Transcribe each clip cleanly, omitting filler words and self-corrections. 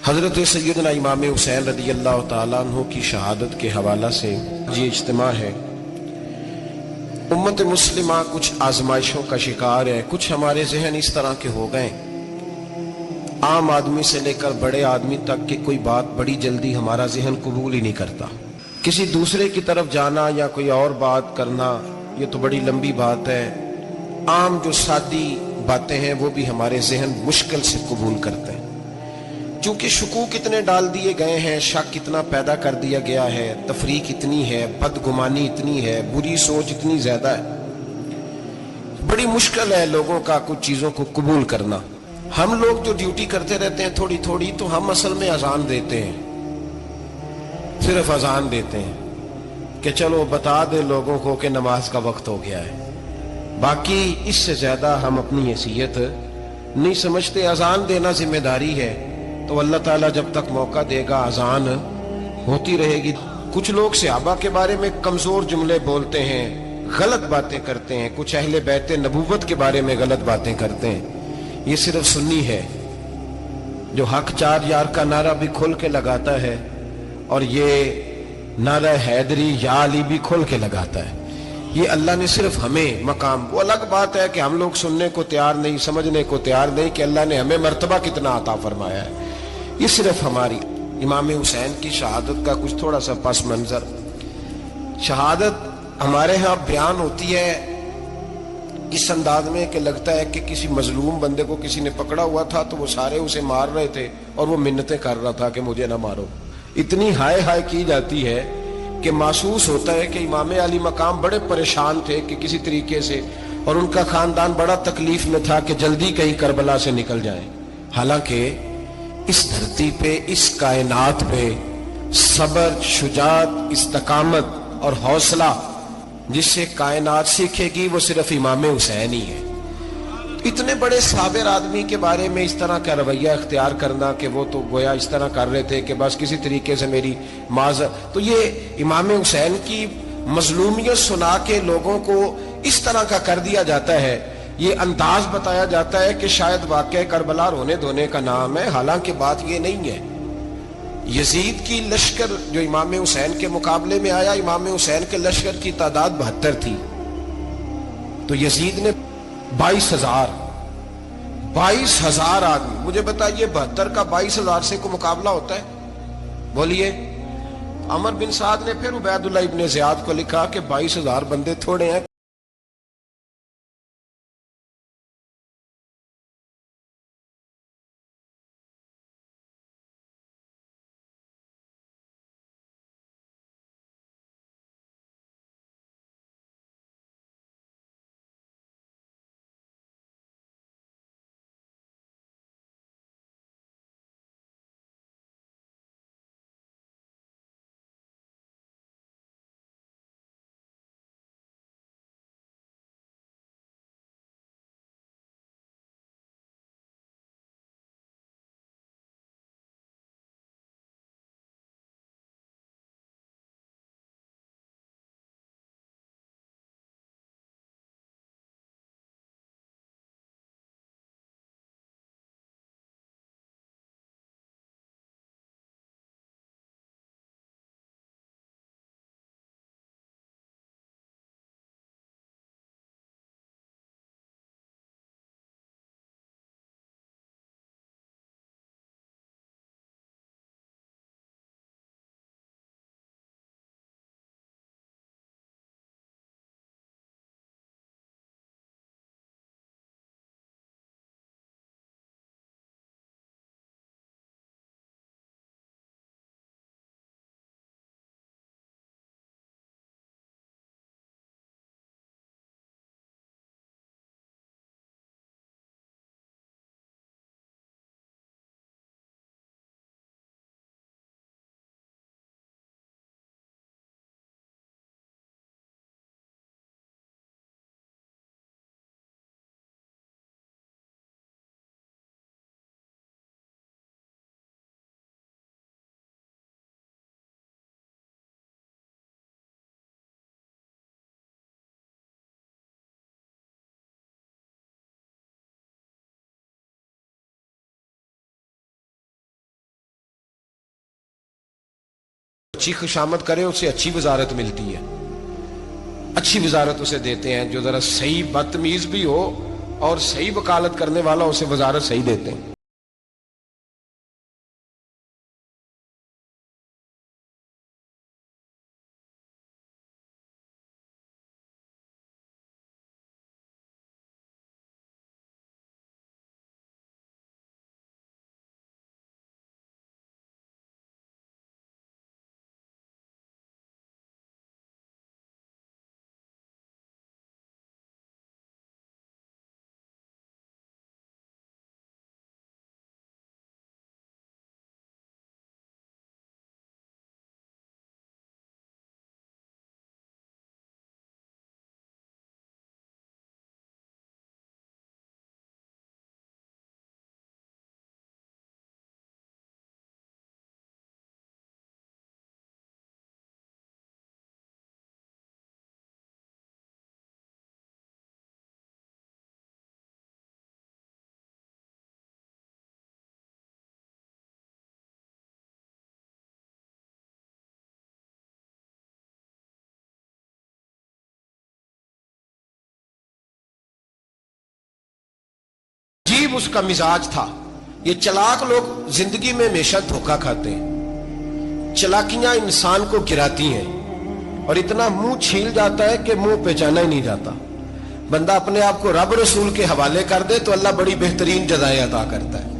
हजरत सैयदना इमाम हुसैन रदी अल्लाह तआला अन्हु की शहादत के हवाला से ये इज्तिमा है। उम्मत मुस्लिमा कुछ आजमाइशों का शिकार है। कुछ हमारे जहन इस तरह के हो गए, आम आदमी से लेकर बड़े आदमी तक की कोई बात बड़ी जल्दी हमारा जहन कबूल ही नहीं करता। किसी दूसरे की तरफ जाना या कोई और बात करना, ये तो बड़ी लंबी बात है। आम जो सादी बातें हैं वो भी हमारे जहन मुश्किल से कबूल करते हैं, क्योंकि शकूक इतने डाल दिए गए हैं, शक इतना पैदा कर दिया गया है, तफरीक इतनी है, बदगुमानी इतनी है, बुरी सोच इतनी ज्यादा है, बड़ी मुश्किल है लोगों का कुछ चीजों को कबूल करना। हम लोग जो ड्यूटी करते रहते हैं थोड़ी थोड़ी, तो हम असल में अजान देते हैं, सिर्फ अजान देते हैं कि चलो बता दे लोगों को कि नमाज का वक्त हो गया है। बाकी इससे ज्यादा हम अपनी हैसियत नहीं समझते। अजान देना जिम्मेदारी है, तो अल्लाह ताला जब तक मौका देगा अजान होती रहेगी। कुछ लोग सहाबा के बारे में कमजोर जुमले बोलते हैं, गलत बातें करते हैं, कुछ अहले बैते नबूवत के बारे में गलत बातें करते हैं। ये सिर्फ सुन्नी है जो हक चार यार का नारा भी खोल के लगाता है, और ये नारा हैदरी या अली भी खोल के लगाता है। ये अल्लाह ने सिर्फ हमें मकाम, वो अलग बात है कि हम लोग सुनने को तैयार नहीं, समझने को तैयार नहीं कि अल्लाह ने हमें मर्तबा कितना अता फरमाया है। ये सिर्फ हमारी इमाम हुसैन की शहादत का कुछ थोड़ा सा पस मंजर। शहादत हमारे यहाँ बयान होती है इस अंदाज में कि लगता है कि किसी मजलूम बंदे को किसी ने पकड़ा हुआ था, तो वो सारे उसे मार रहे थे और वो मिन्नतें कर रहा था कि मुझे ना मारो। इतनी हाय हाय की जाती है कि महसूस होता है कि इमाम अली मकाम बड़े परेशान थे कि किसी तरीके से, और उनका खानदान बड़ा तकलीफ में था कि जल्दी कहीं करबला से निकल जाए। हालांकि इस धरती पे, इस कायनात पे सबर, शुजात, इस्तकामत और हौसला जिससे कायनात सीखेगी वो सिर्फ इमाम हुसैन ही है। इतने बड़े साबिर आदमी के बारे में इस तरह का रवैया इख्तियार करना कि वो तो गोया इस तरह कर रहे थे कि बस किसी तरीके से मेरी माजर, तो ये इमाम हुसैन की मजलूमियत सुना के लोगों को इस तरह का कर दिया जाता है। ये अंदाज बताया जाता है कि शायद वाकई करबला रोने धोने का नाम है, हालांकि बात ये नहीं है। यजीद की लश्कर जो इमाम हुसैन के मुकाबले में आया, इमाम हुसैन के लश्कर की तादाद 72 थी, तो यजीद ने 22,000 आदमी। मुझे बताइए 72 का 22,000 से को मुकाबला होता है? बोलिए। अमर बिन साद ने फिर उबैदुल्लाह इब्ने ज़ियाद को लिखा कि 22,000 बंदे थोड़े हैं। अच्छी खुशामद करे उसे अच्छी वजारत मिलती है, अच्छी वजारत उसे देते हैं। जो जरा सही बदतमीज भी हो और सही वकालत करने वाला, उसे वजारत सही देते हैं। अजीब उसका मिजाज था। ये चलाक लोग जिंदगी में हमेशा धोखा खाते हैं। चलाकियां इंसान को गिराती हैं और इतना मुंह छील जाता है कि मुंह पहचाना ही नहीं जाता। बंदा अपने आप को रब रसूल के हवाले कर दे तो अल्लाह बड़ी बेहतरीन जजाएं अता करता है।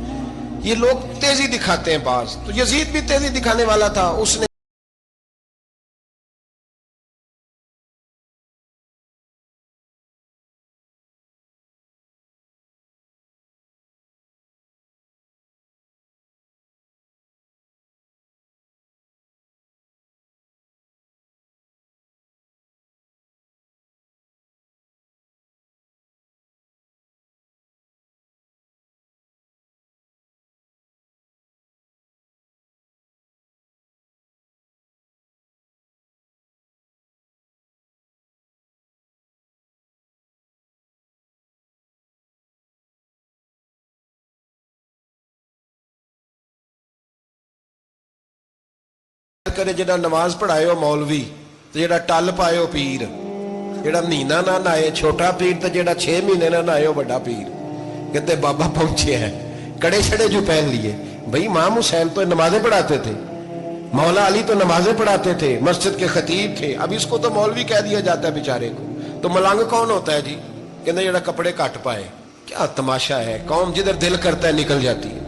ये लोग तेजी दिखाते हैं बाज, तो यजीद भी तेजी दिखाने वाला था। उसने करे जेड़ा नमाज पढ़ाए हो मौलवी, तो जेड़ा टल पाए हो पीर, जेड़ा महीना ना नहाए छोटा पीर, तो जेड़ा 6 महीने ना नहाए हो बड़ा पीर। कहते बाबा पहुंचे हैं, कड़े छड़े जो पहन लिए। भाई इमाम हुसैन तो नमाजें पढ़ाते थे, मौला अली तो नमाजें पढ़ाते थे, मस्जिद के खतीब थे। अब इसको तो मौलवी कह दिया जाता है बेचारे को। तो मलंग कौन होता है जी? कहते जेड़ा कपड़े घट पाए। क्या तमाशा है, कौम जिधर दिल करता है निकल जाती है।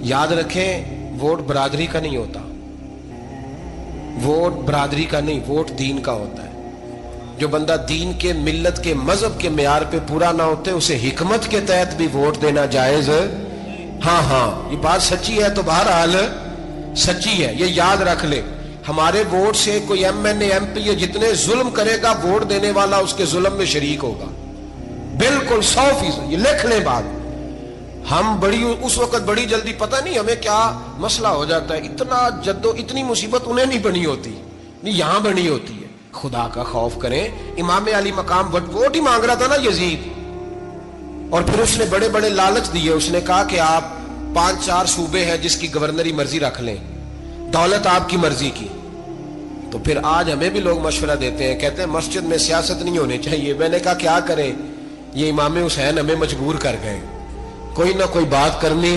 याद रखें, वोट बरादरी का नहीं होता, वोट बरादरी का नहीं, वोट दीन का होता है। जो बंदा दीन के, मिल्लत के, मजहब के मेयार पे पूरा ना होते, उसे हिकमत के तहत भी वोट देना जायज। हाँ हाँ, ये बात सच्ची है तो बहरहाल सच्ची है, ये याद रख ले। हमारे वोट से कोई एमएनए एमपी जितने जुल्म करेगा, वोट देने वाला उसके जुल्म में शरीक होगा, बिल्कुल 100%। ये लिख ले बात। हम बड़ी उस वक्त बड़ी जल्दी, पता नहीं हमें क्या मसला हो जाता है, इतना जद्दो, इतनी मुसीबत उन्हें नहीं बनी होती, नहीं यहां बनी होती है। खुदा का खौफ करें। इमाम अली मकाम वोट ही मांग रहा था ना यजीद, और फिर उसने बड़े बड़े लालच दिए। उसने कहा कि आप 5-4 सूबे हैं जिसकी गवर्नरी मर्जी रख लें, दौलत आपकी मर्जी की। तो फिर आज हमें भी लोग मशवरा देते हैं, कहते हैं मस्जिद में सियासत नहीं होनी चाहिए। मैंने कहा क्या करें, ये इमाम हुसैन हमें मजबूर कर गए, कोई ना कोई बात करनी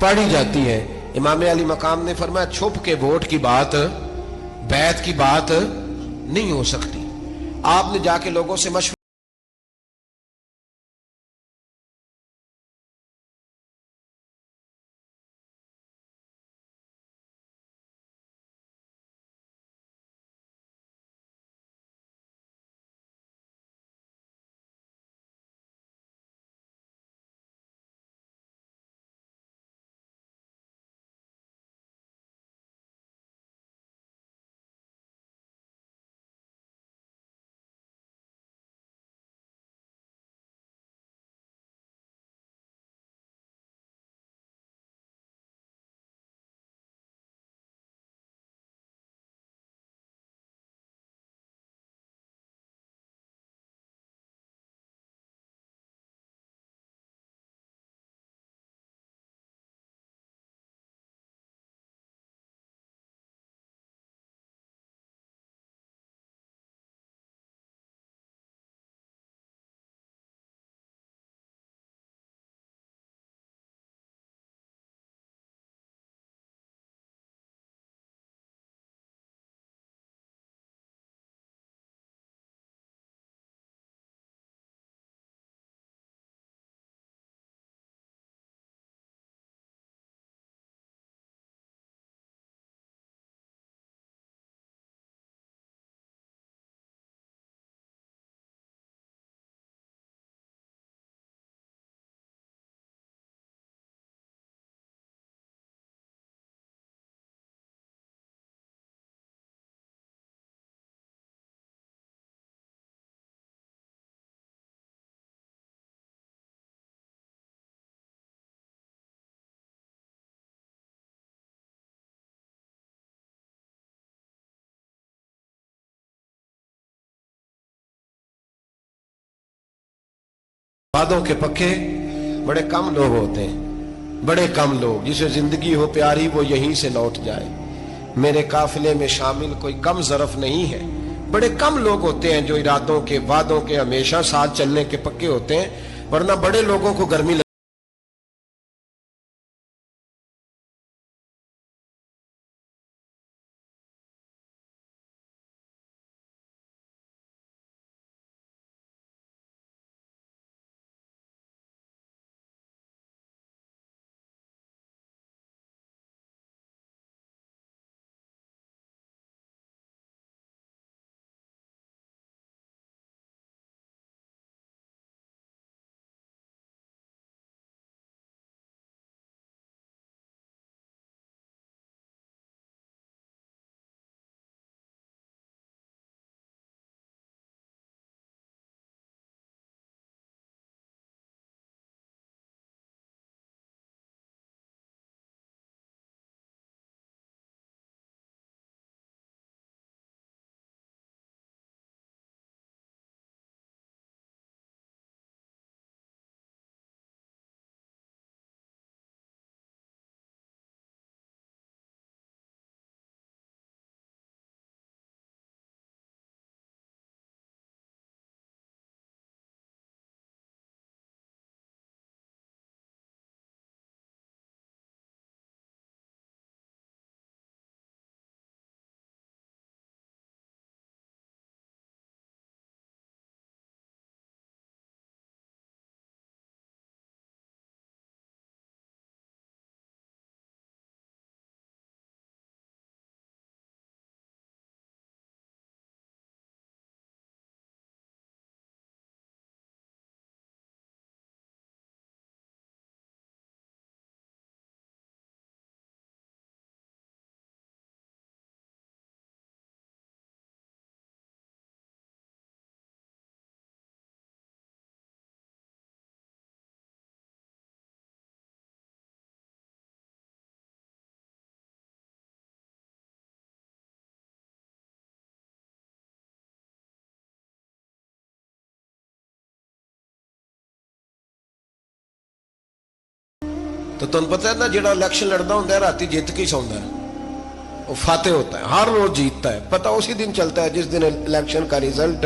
पड़ ही जाती है। इमाम अली मकाम ने फरमाया छुप के वोट की बात, बैत की बात नहीं हो सकती। आपने जाके लोगों से मशवरा वादों के पक्के बड़े कम लोग होते हैं, बड़े कम लोग। जिसे जिंदगी हो प्यारी वो यहीं से लौट जाए, मेरे काफिले में शामिल कोई कम ज़रफ नहीं है। बड़े कम लोग होते हैं जो इरादों के, वादों के हमेशा साथ चलने के पक्के होते हैं, वरना बड़े लोगों को गर्मी तो तुम पता है ना, जो इलेक्शन लड़ता होंगे राती जित के सौंदा है, वो फाते होता है, हर रोज जीतता है। पता उसी दिन चलता है जिस दिन इलेक्शन का रिजल्ट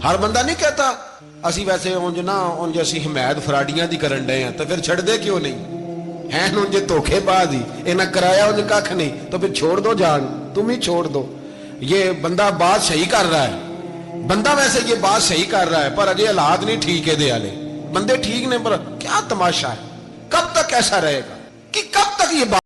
हर बंदा नहीं कहता असी वैसे उंज ना उंज असी हिमायत फराडियां दी करन डे हैं, तो फिर छड़ दे क्यों नहीं हैं उंज धोखेबाज ही इन्हें कराया उंज कख नहीं, तो फिर छोड़ दो जान, तुम ही छोड़ दो। ये बंदा बात सही कर रहा है, बंदा वैसे ये बात सही कर रहा है, पर अजय हालात नहीं ठीक है दे वाले बंदे ठीक ने, पर क्या तमाशा है, कब तक ऐसा रहेगा कि कब तक ये बात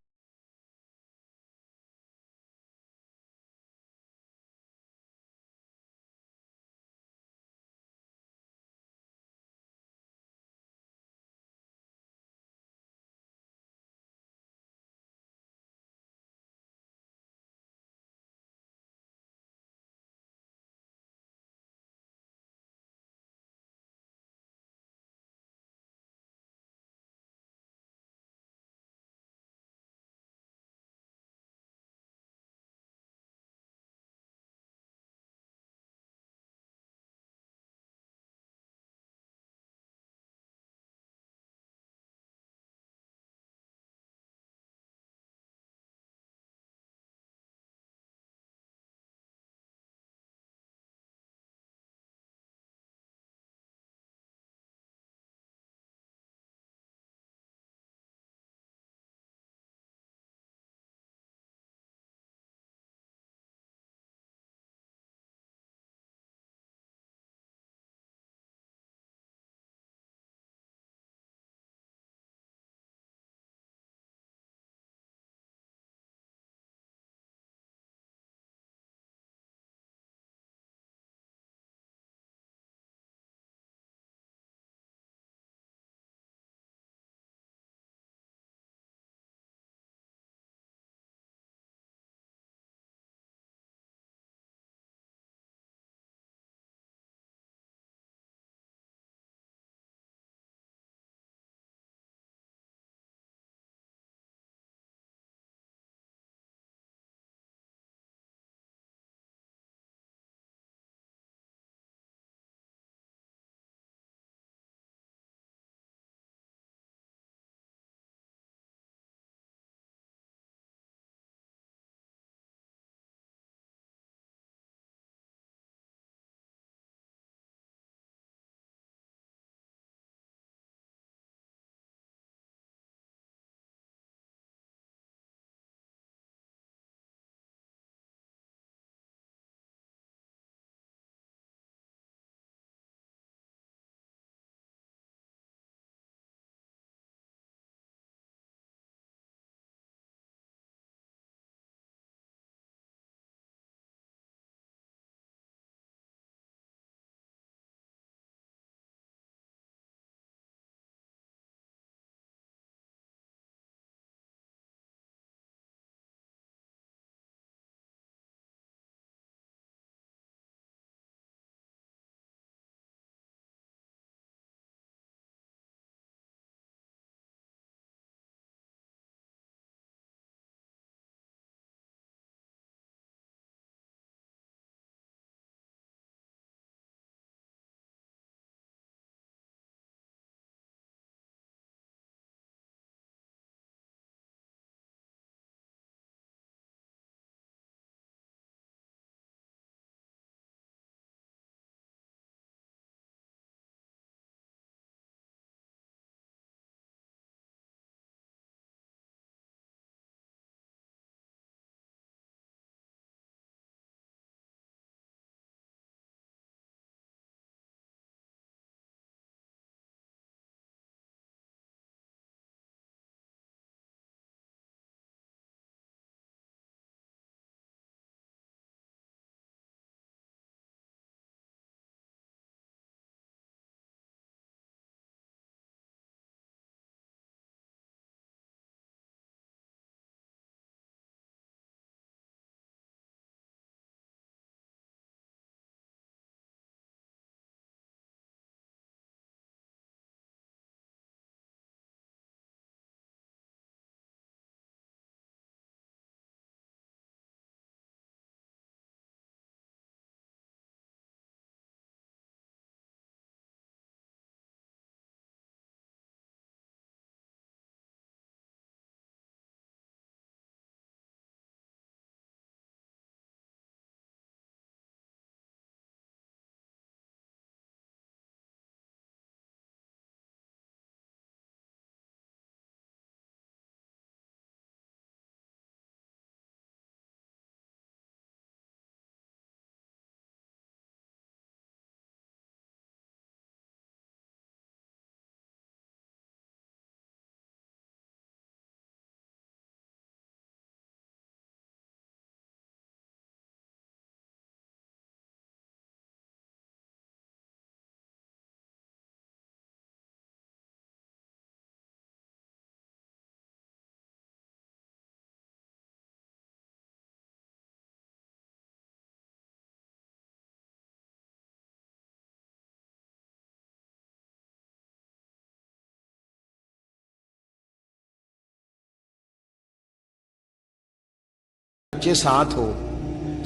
बच्चे साथ हो,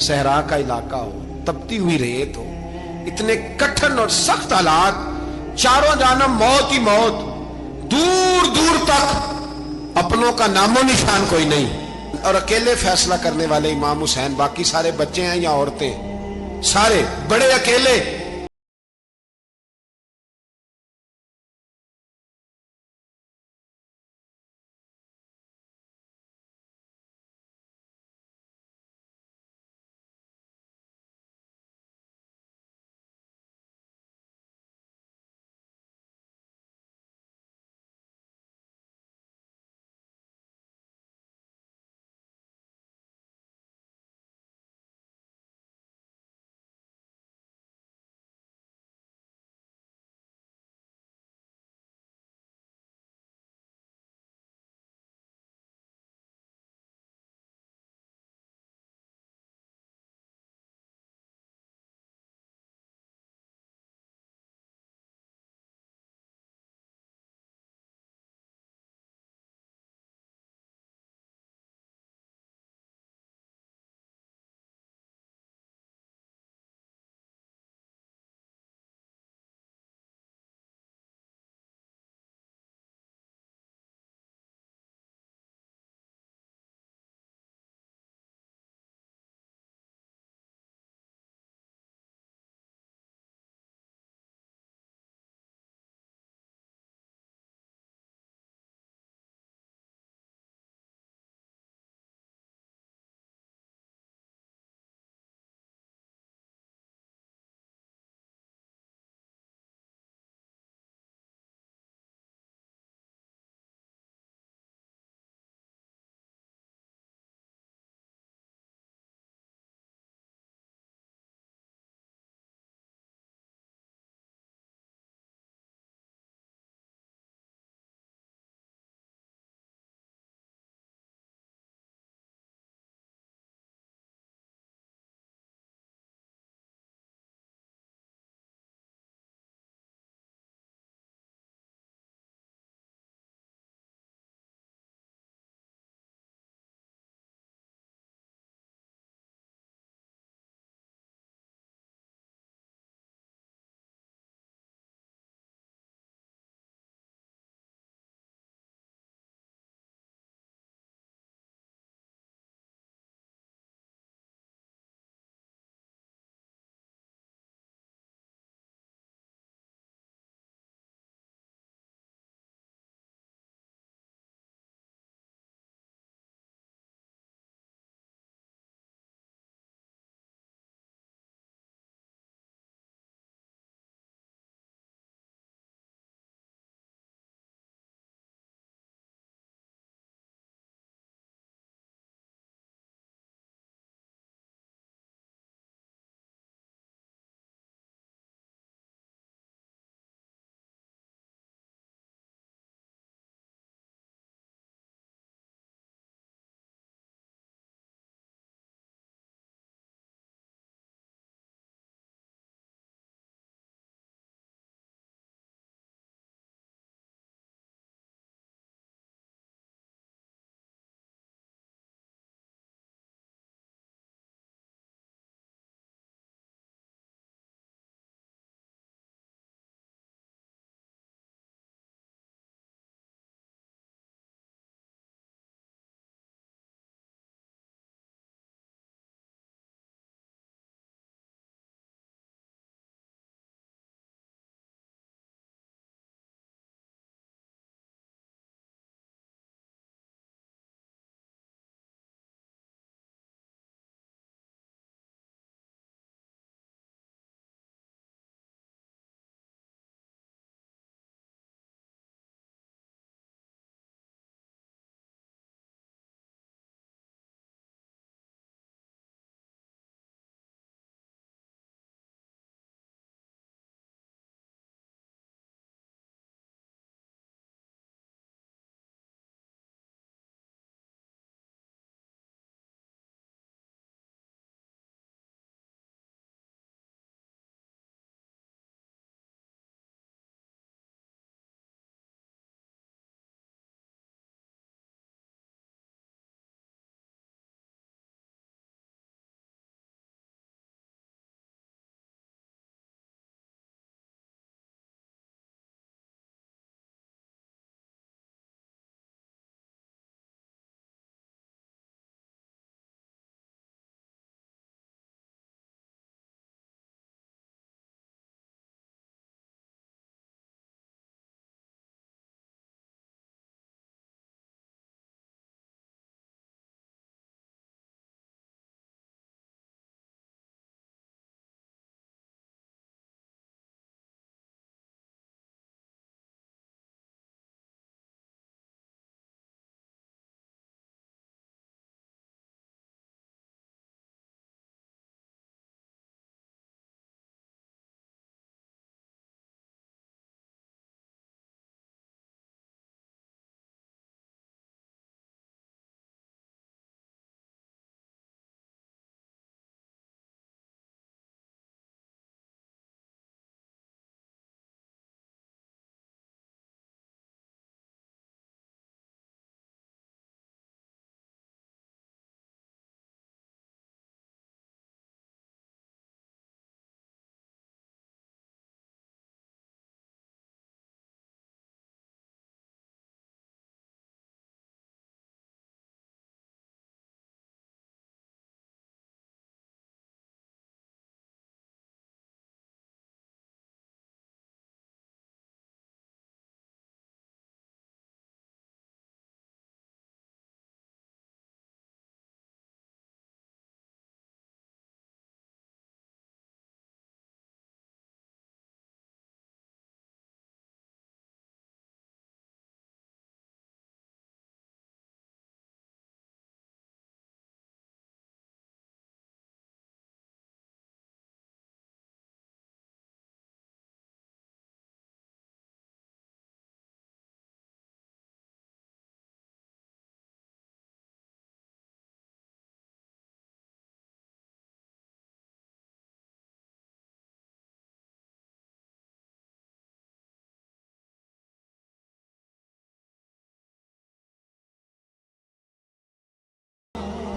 सहरा का इलाका हो, तपती हुई रेत हो, इतने कठिन और सख्त हालात, चारों जानब मौत ही मौत, दूर दूर तक अपनों का नामो निशान कोई नहीं, और अकेले फैसला करने वाले इमाम हुसैन, बाकी सारे बच्चे हैं या औरतें, सारे बड़े अकेले।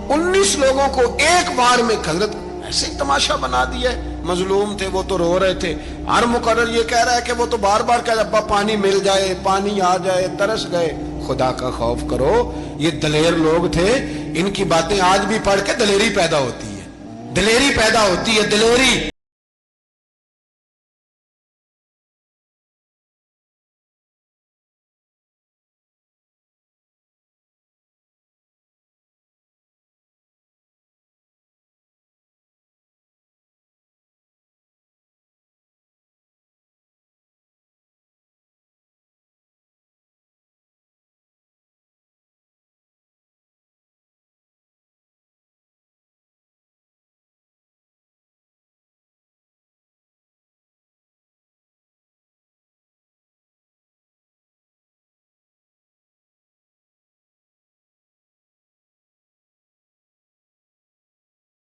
19 लोगों को एक बार में हजरत ऐसे ही तमाशा बना दिया। मजलूम थे वो तो रो रहे थे, हर मुकर्रर ये कह रहा है कि वो तो बार बार कह अब्बा पानी मिल जाए, पानी आ जाए, तरस गए। खुदा का खौफ करो, ये दलेर लोग थे, इनकी बातें आज भी पढ़ के दलेरी पैदा होती है, दलेरी पैदा होती है, दलेरी।